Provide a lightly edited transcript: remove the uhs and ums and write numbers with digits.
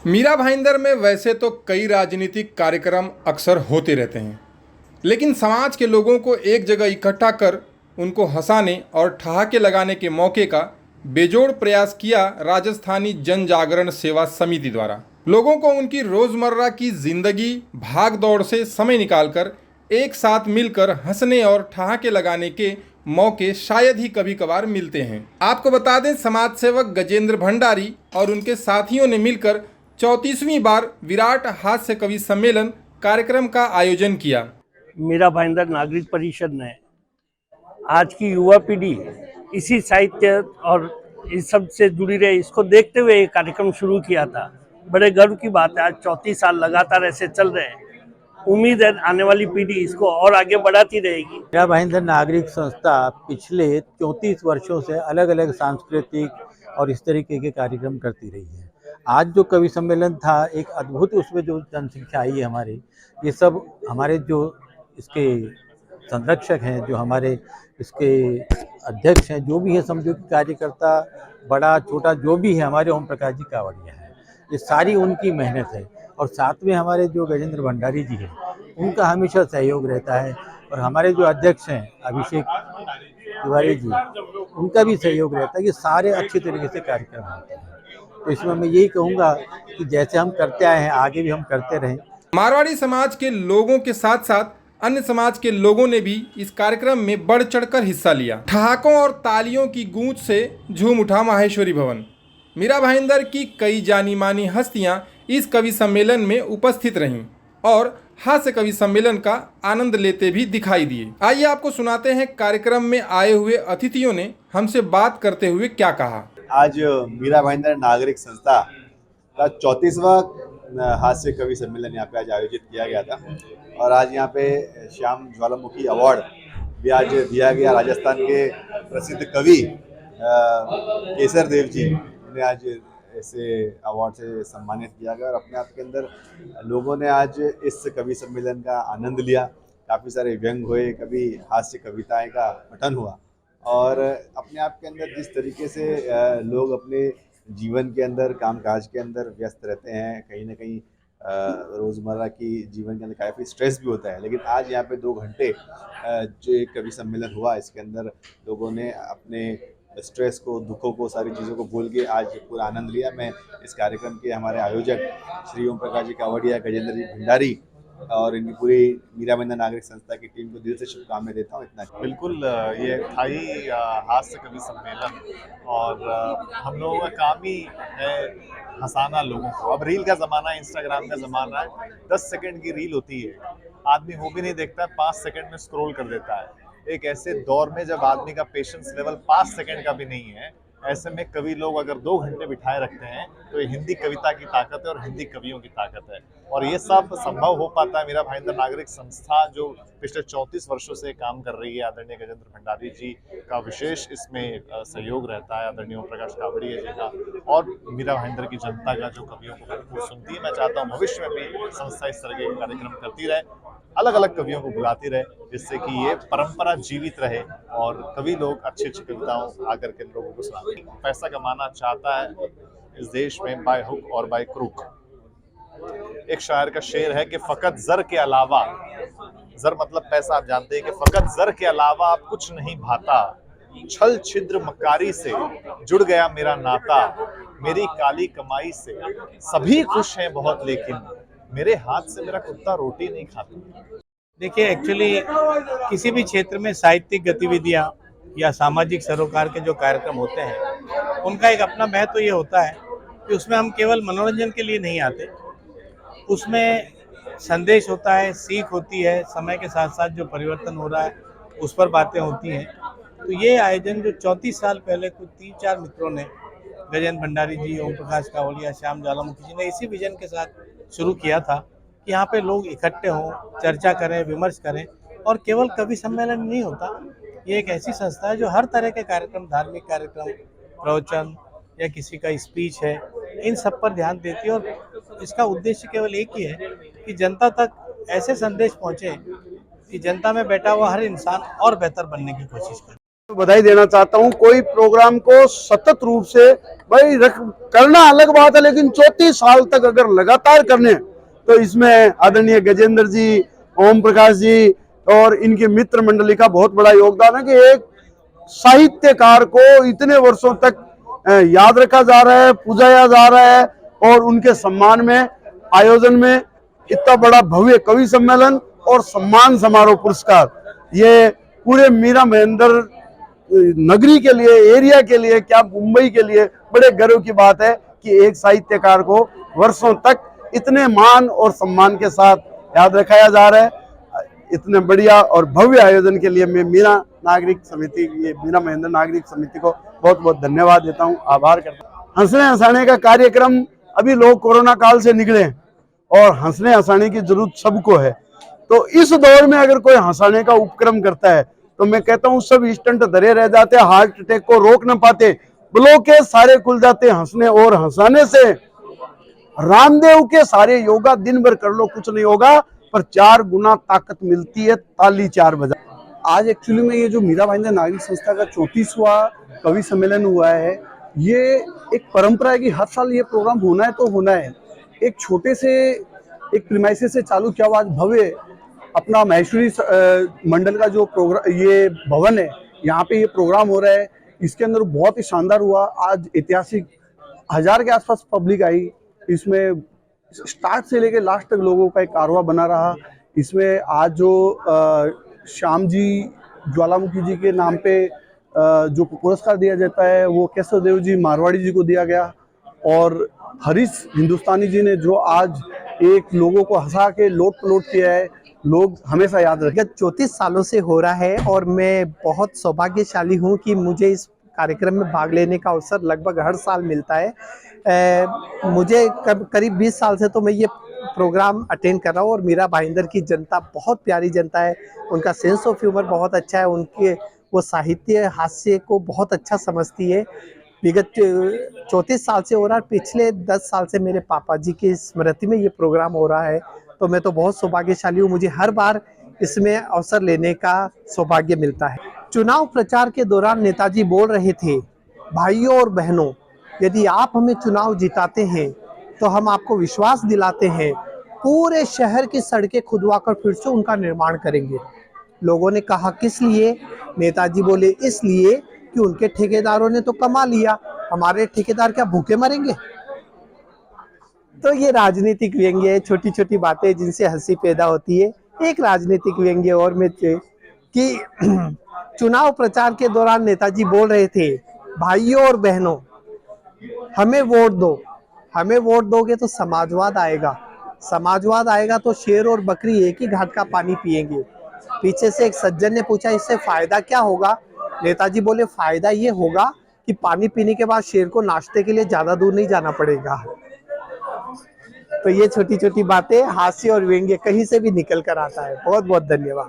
मीरा भाईंदर में वैसे तो कई राजनीतिक कार्यक्रम अक्सर होते रहते हैं, लेकिन समाज के लोगों को एक जगह इकट्ठा कर उनको हंसाने और ठहाके लगाने के मौके का बेजोड़ प्रयास किया राजस्थानी जन जागरण सेवा समिति द्वारा। लोगों को उनकी रोजमर्रा की जिंदगी भाग दौड़ से समय निकालकर एक साथ मिलकर हंसने और ठहाके लगाने के मौके शायद ही कभी कभार मिलते हैं। आपको बता दें, समाज सेवक गजेंद्र भंडारी और उनके साथियों ने मिलकर 34वीं बार विराट हास्य कवि सम्मेलन कार्यक्रम का आयोजन किया। मीरा भाईंदर नागरिक परिषद ने आज की युवा पीढ़ी इसी साहित्य और इस सब से जुड़ी रहे, इसको देखते हुए ये कार्यक्रम शुरू किया था। बड़े गर्व की बात है, आज 34 साल लगातार ऐसे चल रहे हैं। उम्मीद है आने वाली पीढ़ी इसको और आगे बढ़ाती रहेगी। मीरा भाईंदर नागरिक संस्था पिछले 34 वर्षों से अलग अलग सांस्कृतिक और इस तरीके के कार्यक्रम करती रही है। आज जो कवि सम्मेलन था, एक अद्भुत उसमें जो जनसंख्या आई है हमारी, ये सब हमारे जो इसके संरक्षक हैं, जो हमारे इसके अध्यक्ष हैं, जो भी है समझो कि कार्यकर्ता बड़ा छोटा जो भी है, हमारे ओम प्रकाश जी कावड़िया हैं, ये सारी उनकी मेहनत है। और साथ में हमारे जो गजेंद्र भंडारी जी हैं, उनका हमेशा सहयोग रहता है। और हमारे जो अध्यक्ष हैं अभिषेक तिवारी जी, उनका भी सहयोग रहता है। ये सारे अच्छे तरीके से कार्यक्रम होते हैं। तो इसमें मैं यही कहूँगा कि जैसे हम करते आए हैं, आगे भी हम करते रहें। मारवाड़ी समाज के लोगों के साथ साथ अन्य समाज के लोगों ने भी इस कार्यक्रम में बढ़ चढ़कर हिस्सा लिया। ठहाकों और तालियों की गूंज से झूम उठा माहेश्वरी भवन। मीरा भाईंदर की कई जानी मानी हस्तियां इस कवि सम्मेलन में उपस्थित रहीं और हास्य कवि सम्मेलन का आनंद लेते भी दिखाई दिए। आइए आपको सुनाते हैं कार्यक्रम में आए हुए अतिथियों ने हमसे बात करते हुए क्या कहा। आज मीरा भाईंदर नागरिक संस्था का 34वां हास्य कवि सम्मेलन यहाँ पे आज आयोजित किया गया था। और आज यहाँ पे श्याम ज्वालामुखी अवार्ड भी आज दिया गया। राजस्थान के प्रसिद्ध कवि केसर देव जी ने आज ऐसे अवार्ड से सम्मानित किया गया। और अपने आप के अंदर लोगों ने आज इस कवि सम्मेलन का आनंद लिया। काफ़ी सारे व्यंग हुए, कभी हास्य कविताएं का पठन हुआ। और अपने आप के अंदर जिस तरीके से लोग अपने जीवन के अंदर, कामकाज के अंदर व्यस्त रहते हैं, कहीं ना कहीं रोज़मर्रा की जीवन के अंदर काफ़ी स्ट्रेस भी होता है, लेकिन आज यहाँ पे 2 घंटे जो एक कवि सम्मेलन हुआ, इसके अंदर लोगों ने अपने स्ट्रेस को, दुखों को, सारी चीज़ों को भूल के आज पूरा आनंद लिया। मैं इस कार्यक्रम के हमारे आयोजक श्री ओम प्रकाश जी कावड़िया, गजेंद्र जी भंडारी और इनकी पूरी मीरा भाईंदर नागरिक संस्था की टीम को दिल से शुभकामनाएं देता हूँ। इतना बिल्कुल, ये अस्थायी हास्य कवि सम्मेलन और हम लोगों का काम ही है हंसाना लोगों को। अब रील का ज़माना है, इंस्टाग्राम का ज़माना है। 10 सेकंड की रील होती है, आदमी वो भी नहीं देखता है, 5 सेकंड में स्क्रॉल कर देता है। एक ऐसे दौर में जब आदमी का पेशेंस लेवल 5 सेकंड का भी नहीं है, ऐसे में कवि लोग अगर 2 घंटे बिठाए रखते हैं तो ये हिंदी कविता की ताकत है और हिंदी कवियों की ताकत है। और ये सब संभव हो पाता है मीरा भाईंदर नागरिक संस्था जो पिछले 34 वर्षों से काम कर रही है। आदरणीय गजेंद्र भंडारी जी का विशेष इसमें सहयोग रहता है, आदरणीय ओम प्रकाश कावड़िया जी का, और मीरा भाईंदर की जनता का जो कवियों को भरपूर सुनती है। मैं चाहता हूँ भविष्य में भी संस्था इस तरह के कार्यक्रम करती रहे, अलग अलग कवियों को बुलाती रहे, जिससे कि ये परंपरा जीवित रहे और कवि लोग अच्छी अच्छी कविताओं आकर के लोगों को सुनाते। पैसा कमाना चाहता है इस देश में बाय हुक और बाय क्रूक। एक शायर का शेर है कि फकत जर के अलावा, जर मतलब पैसा, आप जानते हैं कि फकत जर के अलावा आप कुछ नहीं भाता। छल छिद्र मकारी से जुड़ गया मेरा नाता, मेरी काली कमाई से सभी खुश हैं बहुत, लेकिन मेरे हाथ से मेरा कुत्ता रोटी नहीं खाता। देखिए, एक्चुअली किसी भी क्षेत्र में साहित्यिक गतिविधियां या सामाजिक सरोकार के जो कार्यक्रम होते हैं, उनका एक अपना महत्व ये होता है कि उसमें हम केवल मनोरंजन के लिए नहीं आते, उसमें संदेश होता है, सीख होती है, समय के साथ साथ जो परिवर्तन हो रहा है उस पर बातें होती हैं। तो ये आयोजन जो 34 साल पहले कुछ 3-4 मित्रों ने, गजेंद्र भंडारी जी, ओम प्रकाश कावड़िया, श्याम ज्वालामुखी जी ने इसी विजन के साथ शुरू किया था कि यहाँ पे लोग इकट्ठे हों, चर्चा करें, विमर्श करें। और केवल कवि सम्मेलन नहीं होता, ये एक ऐसी संस्था है जो हर तरह के कार्यक्रम, धार्मिक कार्यक्रम, प्रवचन या किसी का स्पीच है, इन सब पर ध्यान देती है। और इसका उद्देश्य केवल एक ही है कि जनता तक ऐसे संदेश पहुँचे कि जनता में बैठा हुआ हर इंसान और बेहतर बनने की कोशिश करे। बधाई देना चाहता हूं। कोई प्रोग्राम को सतत रूप से भाई करना अलग बात है, लेकिन 34 साल तक अगर लगातार करने, तो इसमें आदरणीय गजेंद्र जी, ओम प्रकाश जी और इनके मित्र मंडली का बहुत बड़ा योगदान है कि एक साहित्यकार को इतने वर्षों तक याद रखा जा रहा है, पूजाया जा रहा है, और उनके सम्मान में आयोजन में इतना बड़ा भव्य कवि सम्मेलन और सम्मान समारोह पुरस्कार, ये पूरे मीरा महेंद्र नगरी के लिए, एरिया के लिए, क्या मुंबई के लिए बड़े गर्व की बात है कि एक साहित्यकार को वर्षों तक इतने मान और सम्मान के साथ याद रखाया जा रहा है। इतने बढ़िया और भव्य आयोजन के लिए मैं मीरा नागरिक समिति, ये मीरा महेंद्र नागरिक समिति को बहुत बहुत धन्यवाद देता हूँ, आभार करता हूँ। हंसने हंसाने का कार्यक्रम, अभी लोग कोरोना काल से निकले और हंसने हंसाने की जरूरत सबको है, तो इस दौर में अगर कोई हंसाने का उपक्रम करता है तो मैं कहता हूँ सब स्टंट धरे रह जाते, हार्ट अटैक को रोक न पाते, ब्लॉकेज सारे खुल जाते हंसने और हंसाने से। रामदेव के सारे योगा दिन भर कर लो कुछ नहीं होगा, पर 4 गुना ताकत मिलती है ताली 4 बजा। आज एक्चुअली में ये जो मीरा भाईंदर नागरिक संस्था का 34वां कवि सम्मेलन हुआ है, ये एक परंपरा है कि हर साल ये प्रोग्राम होना है तो होना है। एक छोटे से एक प्रीमाइसेस से चालू किया हुआ आज भव्य अपना महेश्वरी मंडल का जो प्रोग्राम, ये भवन है, यहाँ पे ये प्रोग्राम हो रहा है, इसके अंदर बहुत ही शानदार हुआ। आज ऐतिहासिक 1000 के आसपास पब्लिक आई, इसमें स्टार्ट से लेके लास्ट तक लोगों का एक कारवां बना रहा। इसमें आज जो श्याम जी ज्वालामुखी जी के नाम पे जो पुरस्कार दिया जाता है वो केशव देव जी मारवाड़ी जी को दिया गया, और हरीश हिंदुस्तानी जी ने जो आज एक लोगों को हंसा के लोट पलोट किया है, लोग हमेशा याद रखें। 34 सालों से हो रहा है और मैं बहुत सौभाग्यशाली हूँ कि मुझे इस कार्यक्रम में भाग लेने का अवसर लगभग हर साल मिलता है। मुझे करीब 20 साल से तो मैं ये प्रोग्राम अटेंड कर रहा हूँ, और मीरा भाईंदर की जनता बहुत प्यारी जनता है, उनका सेंस ऑफ ह्यूमर बहुत अच्छा है, उनके वो साहित्य हास्य को बहुत अच्छा समझती है। विगत 34 साल से हो रहा है, पिछले 10 साल से मेरे पापा जी की स्मृति में ये प्रोग्राम हो रहा है, तो मैं तो बहुत सौभाग्यशाली हूँ, मुझे हर बार इसमें अवसर लेने का सौभाग्य मिलता है। चुनाव प्रचार के दौरान नेताजी बोल रहे थे, भाइयों और बहनों, यदि आप हमें चुनाव जिताते हैं तो हम आपको विश्वास दिलाते हैं पूरे शहर की सड़कें खुदवाकर फिर से उनका निर्माण करेंगे। लोगों ने कहा किस लिए? नेताजी बोले इसलिए कि उनके ठेकेदारों ने तो कमा लिया, हमारे ठेकेदार क्या भूखे मरेंगे? तो ये राजनीतिक व्यंग्य है, छोटी छोटी बातें जिनसे हंसी पैदा होती है। एक राजनीतिक व्यंग्य और में कि चुनाव प्रचार के दौरान नेताजी बोल रहे थे, भाइयों और बहनों, हमें वोट दो, हमें वोट दोगे तो समाजवाद आएगा, समाजवाद आएगा तो शेर और बकरी एक ही घाट का पानी पिएंगे। पीछे से एक सज्जन ने पूछा इससे फायदा क्या होगा? नेताजी बोले फायदा ये होगा कि पानी पीने के बाद शेर को नाश्ते के लिए ज्यादा दूर नहीं जाना पड़ेगा। तो ये छोटी छोटी बातें हास्य और व्यंग्य कहीं से भी निकल कर आता है। बहुत बहुत धन्यवाद।